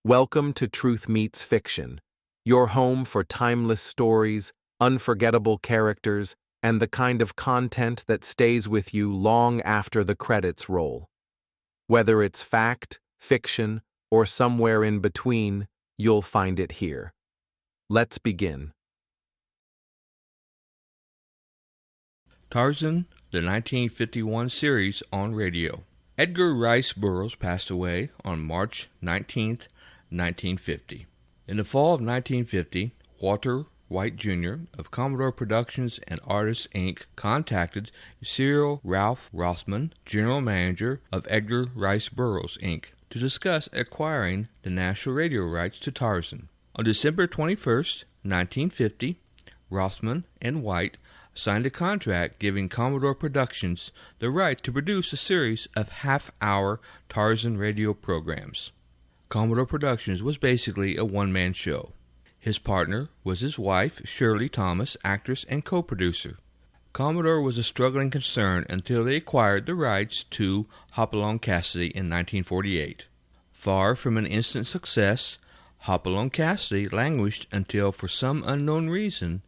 Welcome to Truth Meets Fiction, your home for timeless stories, unforgettable characters, and the kind of content that stays with you long after the credits roll. Whether it's fact, fiction, or somewhere in between, you'll find it here. Let's begin. Tarzan, the 1951 series on radio. Edgar Rice Burroughs passed away on March 19, 1950. In the fall of 1950, Walter White Jr. of Commodore Productions and Artists, Inc. contacted Cyril Ralph Rothman, general manager of Edgar Rice Burroughs, Inc., to discuss acquiring the national radio rights to Tarzan. On December 21, 1950, Rothman and White signed a contract giving Commodore Productions the right to produce a series of half-hour Tarzan radio programs. Commodore Productions was basically a one-man show. His partner was his wife, Shirley Thomas, actress and co-producer. Commodore was a struggling concern until they acquired the rights to Hopalong Cassidy in 1948. Far from an instant success, Hopalong Cassidy languished until, for some unknown reason,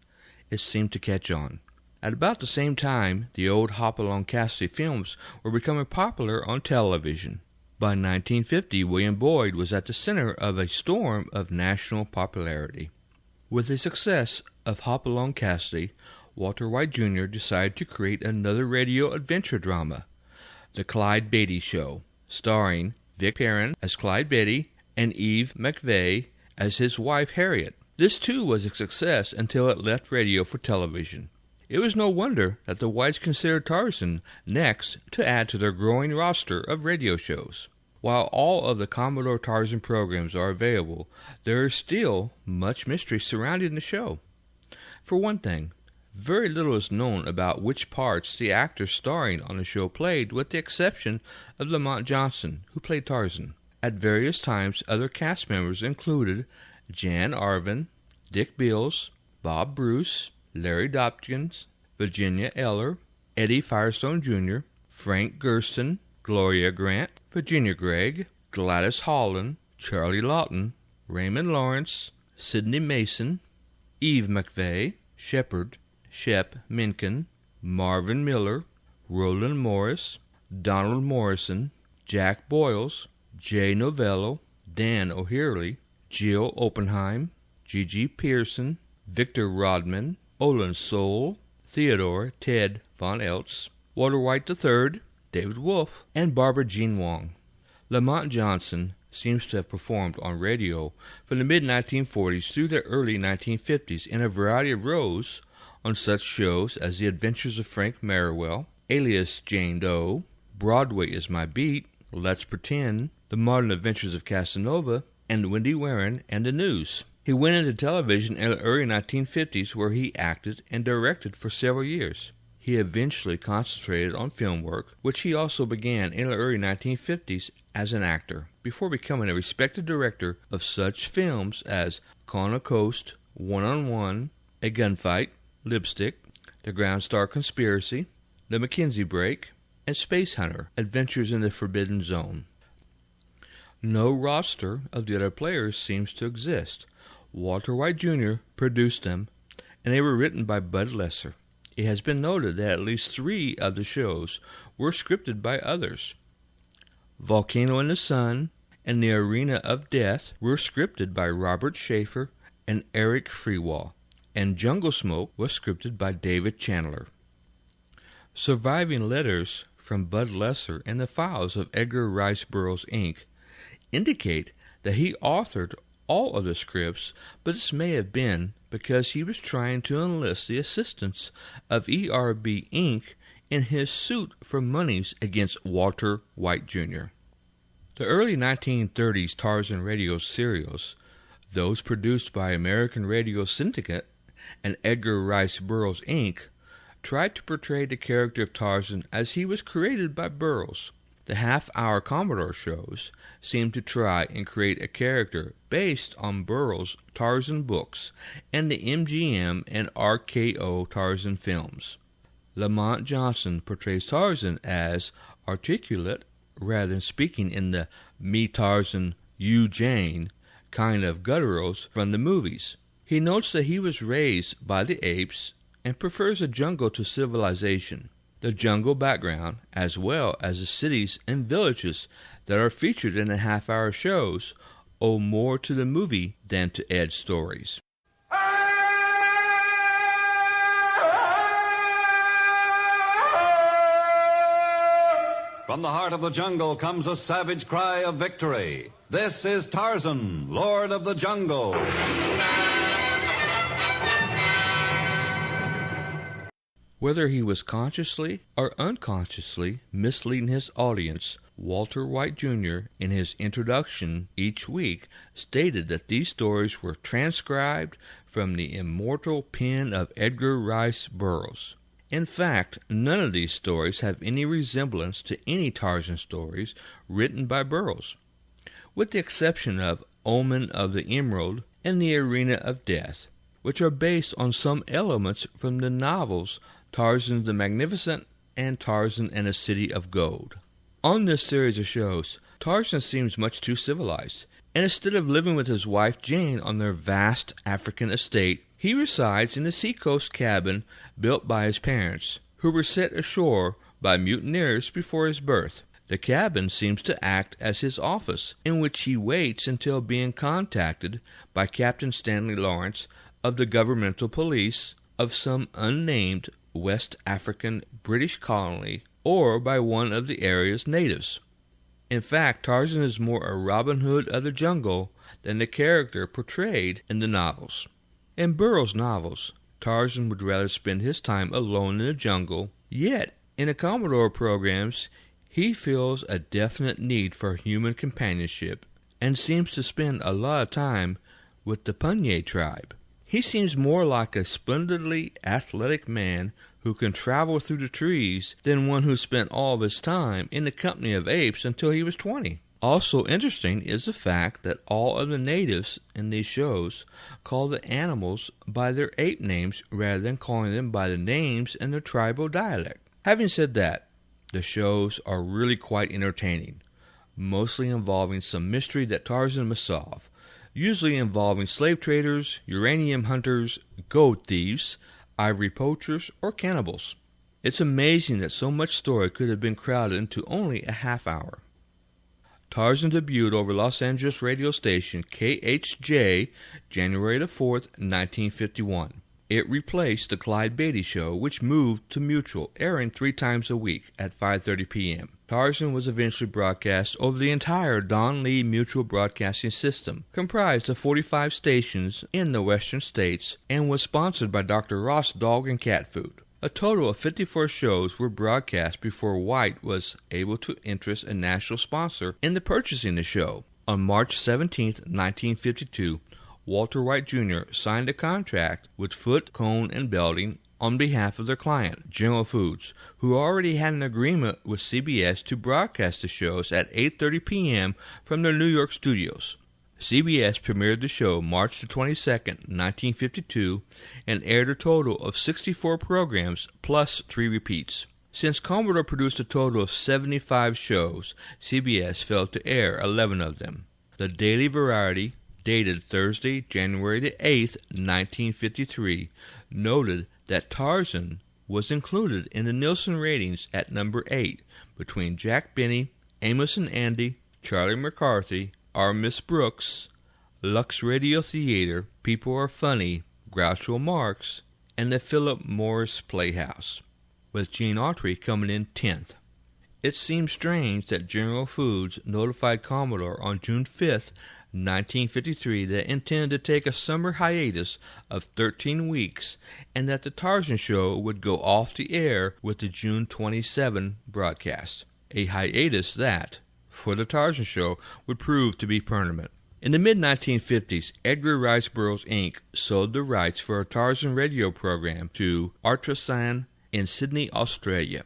it seemed to catch on. At about the same time, the old Hopalong Cassidy films were becoming popular on television. By 1950, William Boyd was at the center of a storm of national popularity. With the success of Hopalong Cassidy, Walter White Jr. decided to create another radio adventure drama, The Clyde Beatty Show, starring Vic Perrin as Clyde Beatty and Eve McVeigh as his wife Harriet. This too was a success until it left radio for television. It was no wonder that the Whites considered Tarzan next to add to their growing roster of radio shows. While all of the Commodore Tarzan programs are available, there is still much mystery surrounding the show. For one thing, very little is known about which parts the actors starring on the show played, with the exception of Lamont Johnson, who played Tarzan. At various times, other cast members included Jan Arvin, Dick Beals, Bob Bruce, Larry Dopkins, Virginia Eller, Eddie Firestone Jr., Frank Gersten, Gloria Grant, Virginia Gregg, Gladys Holland, Charlie Lawton, Raymond Lawrence, Sidney Mason, Eve McVeigh, Shep Menken, Marvin Miller, Roland Morris, Donald Morrison, Jack Boyles, Jay Novello, Dan O'Hurley, Jill Oppenheim, Gigi Pearson, Victor Rodman, Olin Soule, Theodore Ted Von Eltz, Walter White III, David Wolfe, and Barbara Jean Wong. Lamont Johnson seems to have performed on radio from the mid-1940s through the early 1950s in a variety of roles on such shows as The Adventures of Frank Merriwell, Alias Jane Doe, Broadway is My Beat, Let's Pretend, The Modern Adventures of Casanova, and Wendy Warren and the News. He went into television in the early 1950s, where he acted and directed for several years. He eventually concentrated on film work, which he also began in the early 1950s as an actor, before becoming a respected director of such films as Con a Coast, One-on-One, A Gunfight, Lipstick, The Ground Star Conspiracy, The Mackenzie Break, and Space Hunter, Adventures in the Forbidden Zone. No roster of the other players seems to exist. Walter White Jr. produced them, and they were written by Bud Lesser. It has been noted that at least 3 of the shows were scripted by others. Volcano in the Sun and The Arena of Death were scripted by Robert Schaefer and Eric Freewall, and Jungle Smoke was scripted by David Chandler. Surviving letters from Bud Lesser and the files of Edgar Rice Burroughs, Inc. indicate that he authored all of the scripts, but this may have been because he was trying to enlist the assistance of ERB Inc. in his suit for monies against Walter White Jr. The early 1930s Tarzan radio serials, those produced by American Radio Syndicate and Edgar Rice Burroughs, Inc., tried to portray the character of Tarzan as he was created by Burroughs. The half-hour Commodore shows seem to try and create a character based on Burroughs' Tarzan books and the MGM and RKO Tarzan films. Lamont Johnson portrays Tarzan as articulate rather than speaking in the me Tarzan, you Jane kind of gutturals from the movies. He notes that he was raised by the apes and prefers the jungle to civilization. The jungle background, as well as the cities and villages that are featured in the half-hour shows, owe more to the movie than to Ed's stories. From the heart of the jungle comes a savage cry of victory. This is Tarzan, Lord of the Jungle. Whether he was consciously or unconsciously misleading his audience, Walter White Jr., in his introduction each week, stated that these stories were transcribed from the immortal pen of Edgar Rice Burroughs. In fact, none of these stories have any resemblance to any Tarzan stories written by Burroughs, with the exception of Omen of the Emerald and The Arena of Death, which are based on some elements from the novels Tarzan the Magnificent and Tarzan and the City of Gold. On this series of shows, Tarzan seems much too civilized, and instead of living with his wife Jane on their vast African estate, he resides in a seacoast cabin built by his parents, who were set ashore by mutineers before his birth. The cabin seems to act as his office, in which he waits until being contacted by Captain Stanley Lawrence of the governmental police of some unnamed West African British colony, or by one of the area's natives. In fact, Tarzan is more a Robin Hood of the jungle than the character portrayed in the novels. In Burroughs' novels, Tarzan would rather spend his time alone in the jungle, yet in the Commodore programs he feels a definite need for human companionship and seems to spend a lot of time with the Punye tribe. He seems more like a splendidly athletic man who can travel through the trees than one who spent all of his time in the company of apes until he was 20. Also interesting is the fact that all of the natives in these shows call the animals by their ape names rather than calling them by the names in their tribal dialect. Having said that, the shows are really quite entertaining, mostly involving some mystery that Tarzan must solve, usually involving slave traders, uranium hunters, gold thieves, ivory poachers, or cannibals. It's amazing that so much story could have been crowded into only a half hour. Tarzan debuted over Los Angeles radio station KHJ January 4th, 1951. It replaced the Clyde Beatty Show, which moved to Mutual, airing 3 times a week at 5:30 p.m. Tarzan was eventually broadcast over the entire Don Lee Mutual Broadcasting System, comprised of 45 stations in the western states, and was sponsored by Dr. Ross Dog and Cat Food. A total of 54 shows were broadcast before White was able to interest a national sponsor into purchasing the show. On March 17, 1952, Walter White Jr. signed a contract with Foot, Cone, and Belding on behalf of their client, General Foods, who already had an agreement with CBS to broadcast the shows at 8:30 p.m. from their New York studios. CBS premiered the show March 22, 1952, and aired a total of 64 programs plus 3 repeats. Since Commodore produced a total of 75 shows, CBS failed to air 11 of them. The Daily Variety, dated Thursday, January 8, 1953, noted that Tarzan was included in the Nielsen ratings at number 8, between Jack Benny, Amos and Andy, Charlie McCarthy, Our Miss Brooks, Lux Radio Theater, People Are Funny, Groucho Marx, and the Philip Morris Playhouse, with Gene Autry coming in 10th. It seems strange that General Foods notified Commodore on June 5, 1953, that it intended to take a summer hiatus of 13 weeks and that the Tarzan show would go off the air with the June 27 broadcast, a hiatus that, for the Tarzan show, would prove to be permanent. In the mid-1950s, Edgar Rice Burroughs, Inc. sold the rights for a Tarzan radio program to Artisan in Sydney, Australia.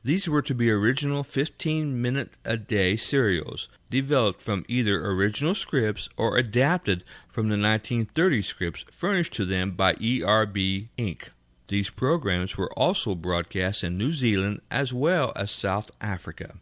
These were to be original 15-minute-a-day serials developed from either original scripts or adapted from the 1930 scripts furnished to them by ERB, Inc. These programs were also broadcast in New Zealand as well as South Africa.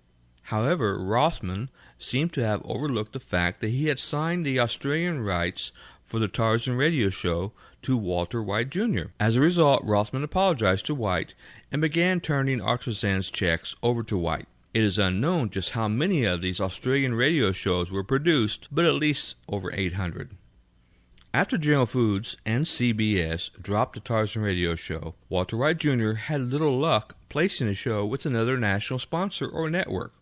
However, Rothman seemed to have overlooked the fact that he had signed the Australian rights for the Tarzan radio show to Walter White Jr. As a result, Rothman apologized to White and began turning Tarzan's checks over to White. It is unknown just how many of these Australian radio shows were produced, but at least over 800. After General Foods and CBS dropped the Tarzan radio show, Walter White Jr. had little luck placing the show with another national sponsor or network.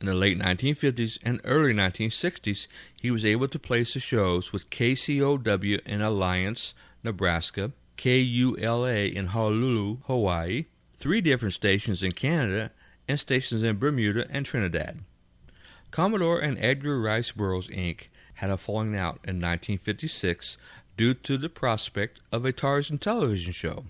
In the late 1950s and early 1960s, he was able to place the shows with KCOW in Alliance, Nebraska, KULA in Honolulu, Hawaii, 3 different stations in Canada, and stations in Bermuda and Trinidad. Commodore and Edgar Rice Burroughs, Inc. had a falling out in 1956 due to the prospect of a Tarzan television show.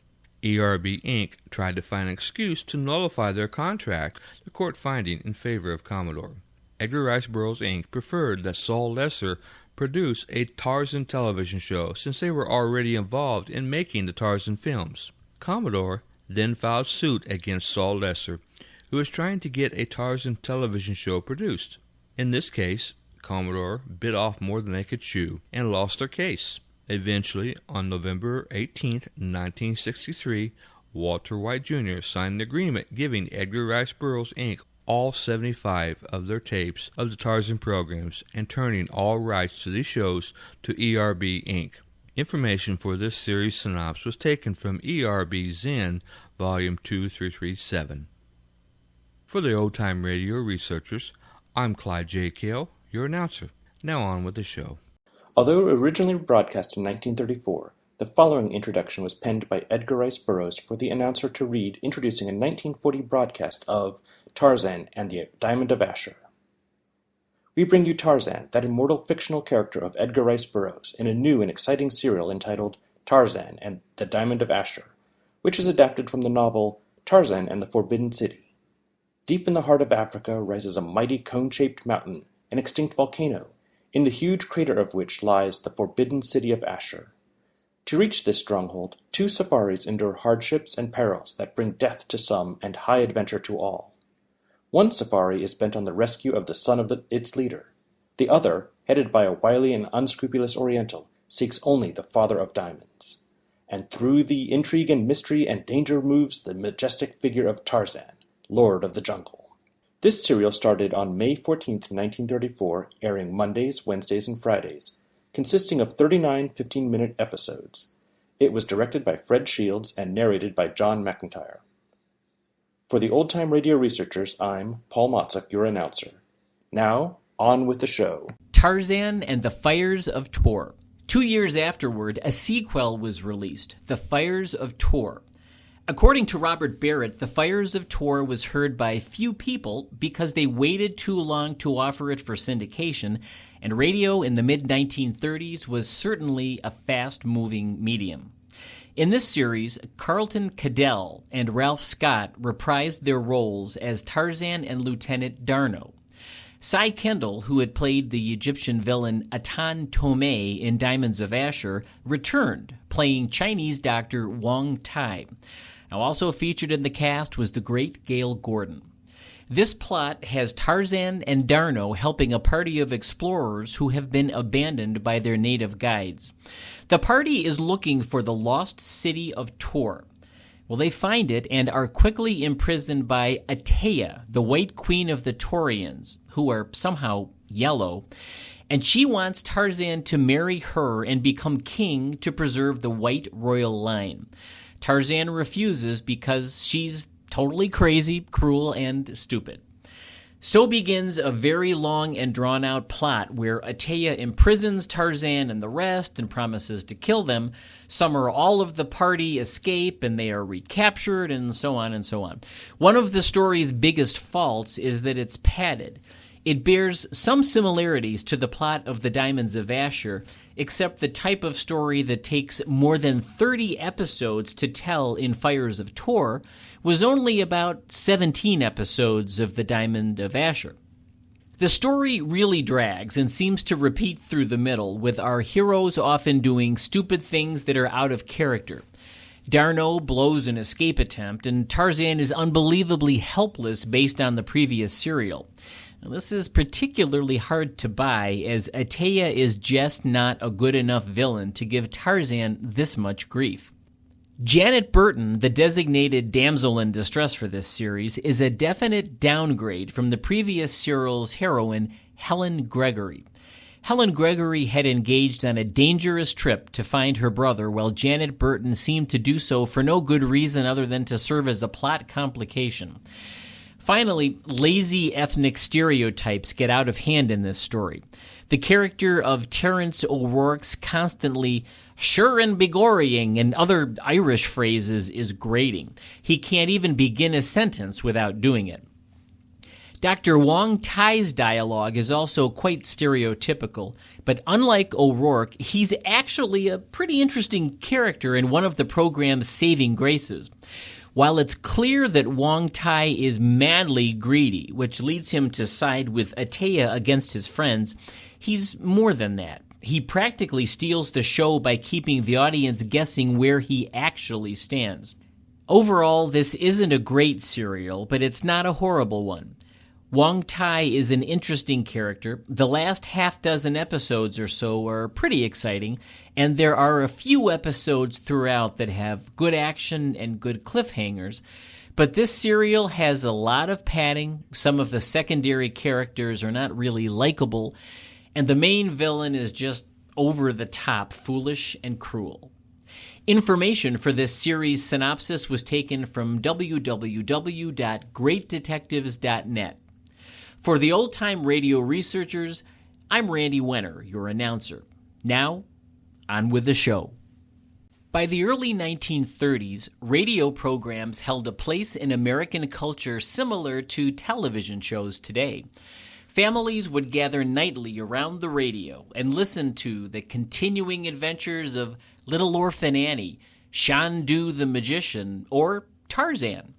ERB Inc. tried to find an excuse to nullify their contract, the court finding in favor of Commodore. Edgar Rice Burroughs Inc. preferred that Saul Lesser produce a Tarzan television show since they were already involved in making the Tarzan films. Commodore then filed suit against Saul Lesser, who was trying to get a Tarzan television show produced. In this case, Commodore bit off more than they could chew and lost their case. Eventually, on November 18, 1963, Walter White Jr. signed an agreement giving Edgar Rice Burroughs, Inc. all 75 of their tapes of the Tarzan programs and turning all rights to these shows to ERB, Inc. Information for this series synopsis was taken from ERB Zen, Volume 2337. For the Old Time Radio researchers, I'm Clyde J. Kale, your announcer. Now on with the show. Although originally broadcast in 1934, the following introduction was penned by Edgar Rice Burroughs for the announcer to read, introducing a 1940 broadcast of Tarzan and the Diamond of Asher. We bring you Tarzan, that immortal fictional character of Edgar Rice Burroughs, in a new and exciting serial entitled Tarzan and the Diamond of Asher, which is adapted from the novel Tarzan and the Forbidden City. Deep in the heart of Africa rises a mighty cone-shaped mountain, an extinct volcano, in the huge crater of which lies the forbidden city of Asher. To reach this stronghold, 2 safaris endure hardships and perils that bring death to some and high adventure to all. One safari is bent on the rescue of the son of its leader. The other, headed by a wily and unscrupulous Oriental, seeks only the father of diamonds. And through the intrigue and mystery and danger moves the majestic figure of Tarzan, Lord of the Jungle. This serial started on May 14, 1934, airing Mondays, Wednesdays, and Fridays, consisting of 39 15-minute episodes. It was directed by Fred Shields and narrated by John McIntyre. For the Old Time Radio researchers, I'm Paul Motzuk, your announcer. Now, on with the show. Tarzan and the Fires of Tor. 2 years afterward, a sequel was released, The Fires of Tor. According to Robert Barrett, The Fires of Tor was heard by few people because they waited too long to offer it for syndication, and radio in the mid-1930s was certainly a fast-moving medium. In this series, Carlton Cadell and Ralph Scott reprised their roles as Tarzan and Lieutenant D'Arnot. Cy Kendall, who had played the Egyptian villain Atan Tomei in Diamonds of Asher, returned, playing Chinese doctor Wong Tai. Now, also featured in the cast was the great Gale Gordon. This plot has Tarzan and D'Arnot helping a party of explorers who have been abandoned by their native guides. The party is looking for the lost city of Tor. Well, they find it and are quickly imprisoned by Atea, the White Queen of the Taurians, who are somehow yellow, and she wants Tarzan to marry her and become king to preserve the white royal line. Tarzan refuses because she's totally crazy, cruel, and stupid. So begins a very long and drawn-out plot where Atea imprisons Tarzan and the rest and promises to kill them. Some or all of the party escape and they are recaptured, and so on and so on. One of the story's biggest faults is that it's padded. It bears some similarities to the plot of the Diamonds of Asher, except the type of story that takes more than 30 episodes to tell in Fires of Tor was only about 17 episodes of the Diamond of Asher. The story really drags and seems to repeat through the middle, with our heroes often doing stupid things that are out of character. D'Arnot blows an escape attempt, and Tarzan is unbelievably helpless based on the previous serial. This is particularly hard to buy, as Atea is just not a good enough villain to give Tarzan this much grief. Janet Burton, the designated damsel in distress for this series, is a definite downgrade from the previous serial's heroine, Helen Gregory. Helen Gregory had engaged on a dangerous trip to find her brother, while Janet Burton seemed to do so for no good reason other than to serve as a plot complication. Finally, lazy ethnic stereotypes get out of hand in this story. The character of Terence O'Rourke's constantly "sure and begorying" and other Irish phrases is grating. He can't even begin a sentence without doing it. Dr. Wong Tai's dialogue is also quite stereotypical, but unlike O'Rourke, he's actually a pretty interesting character and one of the program's saving graces. While it's clear that Wong Tai is madly greedy, which leads him to side with Atea against his friends, he's more than that. He practically steals the show by keeping the audience guessing where he actually stands. Overall, this isn't a great serial, but it's not a horrible one. Wong Tai is an interesting character. The last half dozen episodes or so are pretty exciting, and there are a few episodes throughout that have good action and good cliffhangers. But this serial has a lot of padding, some of the secondary characters are not really likable, and the main villain is just over-the-top foolish and cruel. Information for this series synopsis was taken from www.greatdetectives.net. For the old-time radio researchers, I'm Randy Wenner, your announcer. Now, on with the show. By the early 1930s, radio programs held a place in American culture similar to television shows today. Families would gather nightly around the radio and listen to the continuing adventures of Little Orphan Annie, Shandu the Magician, or Tarzan.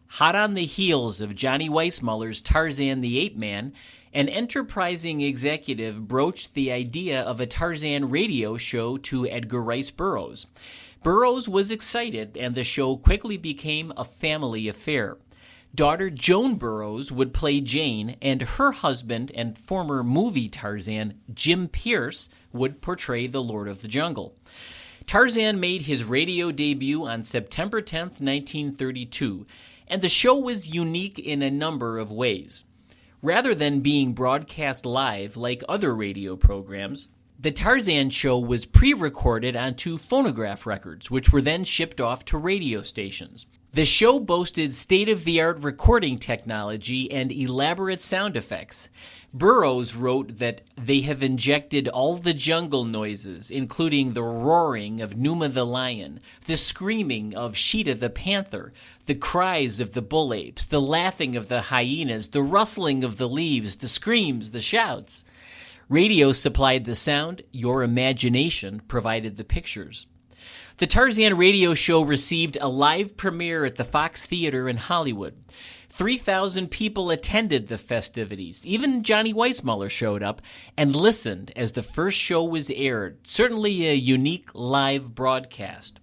Hot on the heels of Johnny Weissmuller's Tarzan the Ape Man, an enterprising executive broached the idea of a Tarzan radio show to Edgar Rice Burroughs. Burroughs was excited, and the show quickly became a family affair. Daughter Joan Burroughs would play Jane, and her husband and former movie Tarzan, Jim Pierce, would portray the Lord of the Jungle. Tarzan made his radio debut on September 10, 1932, and the show was unique in a number of ways. Rather than being broadcast live like other radio programs, the Tarzan show was pre-recorded onto phonograph records, which were then shipped off to radio stations. The show boasted state-of-the-art recording technology and elaborate sound effects. Burroughs wrote that they have injected all the jungle noises, including the roaring of Numa the lion, the screaming of Sheeta the panther, the cries of the bull apes, the laughing of the hyenas, the rustling of the leaves, the screams, the shouts. Radio supplied the sound, your imagination provided the pictures. The Tarzan radio show received a live premiere at the Fox Theater in Hollywood. 3,000 people attended the festivities. Even Johnny Weissmuller showed up and listened as the first show was aired. Certainly a unique live broadcast.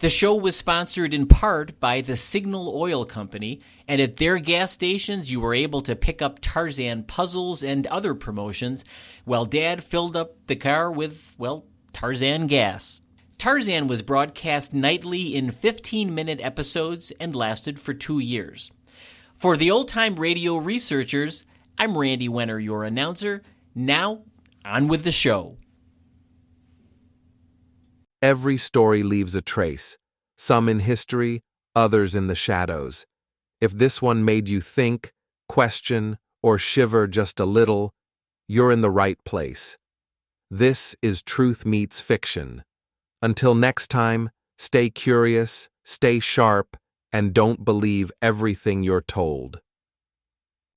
The show was sponsored in part by the Signal Oil Company, and at their gas stations you were able to pick up Tarzan puzzles and other promotions, while Dad filled up the car with, well, Tarzan gas. Tarzan was broadcast nightly in 15-minute episodes and lasted for 2 years. For the old-time radio researchers, I'm Randy Wenner, your announcer. Now, on with the show. Every story leaves a trace, some in history, others in the shadows. If this one made you think, question, or shiver just a little, you're in the right place. This is Truth Meets Fiction. Until next time, stay curious, stay sharp, and don't believe everything you're told.